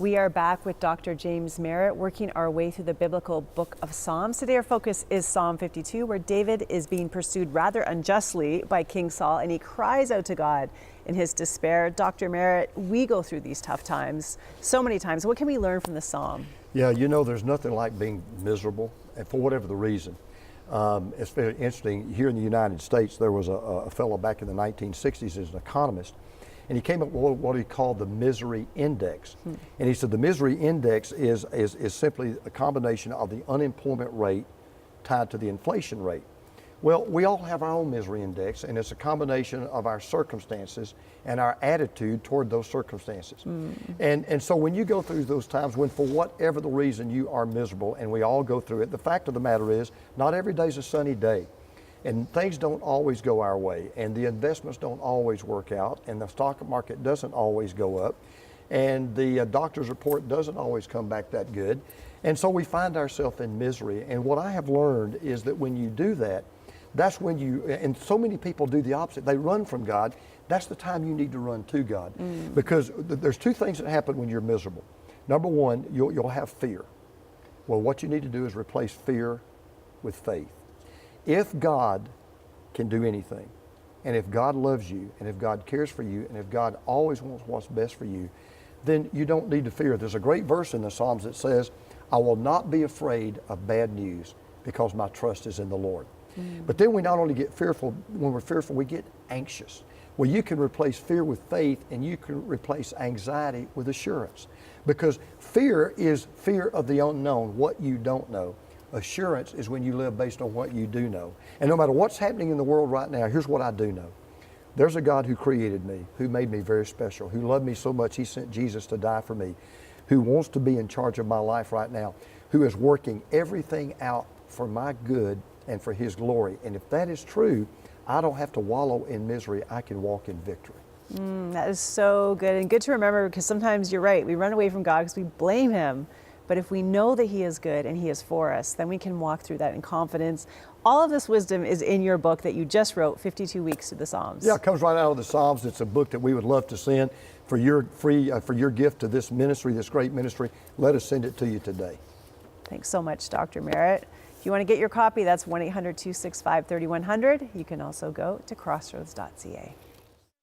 We are back with Dr. James Merritt, working our way through the biblical book of Psalms. Today our focus is Psalm 52, where David is being pursued rather unjustly by King Saul, and he cries out to God in his despair. Dr. Merritt, we go through these tough times so many times. What can we learn from the Psalm? Yeah, you know, there's nothing like being miserable, and for whatever the reason. It's very interesting. Here in the United States, there was a fellow back in the 1960s as an economist, and he came up with what he called the misery index. And he said the misery index is simply a combination of the unemployment rate tied to the inflation rate. Well, we all have our own misery index, and it's a combination of our circumstances and our attitude toward those circumstances. And so when you go through those times when for whatever the reason you are miserable, and we all go through it, the fact of the matter is not every day is a sunny day. And things don't always go our way, and the investments don't always work out, and the stock market doesn't always go up, and the doctor's report doesn't always come back that good. And so we find ourselves in misery. And what I have learned is that when you do that, that's when you, and so many people do the opposite. They run from God. That's the time you need to run to God. Because there's two things that happen when you're miserable. Number one, you'll have fear. Well, what you need to do is replace fear with faith. If God can do anything, and if God loves you, and if God cares for you, and if God always wants what's best for you, then you don't need to fear. There's a great verse in the Psalms that says, I will not be afraid of bad news because my trust is in the Lord. But then we not only get fearful, when we're fearful, we get anxious. Well, you can replace fear with faith, and you can replace anxiety with assurance. Because fear is fear of the unknown, what you don't know. Assurance is when you live based on what you do know. And no matter what's happening in the world right now, here's what I do know. There's a God who created me, who made me very special, who loved me so much he sent Jesus to die for me, who wants to be in charge of my life right now, who is working everything out for my good and for his glory. And if that is true, I don't have to wallow in misery. I can walk in victory. That is so good, and good to remember, because sometimes you're right, we run away from God because we blame him. But if we know that he is good and he is for us, then we can walk through that in confidence. All of this wisdom is in your book that you just wrote, 52 Weeks to the Psalms. Yeah, it comes right out of the Psalms. It's a book that we would love to send for your for your gift to this ministry, this great ministry. Let us send it to you today. Thanks so much, Dr. Merritt. If you want to get your copy, that's 1-800-265-3100. You can also go to crossroads.ca.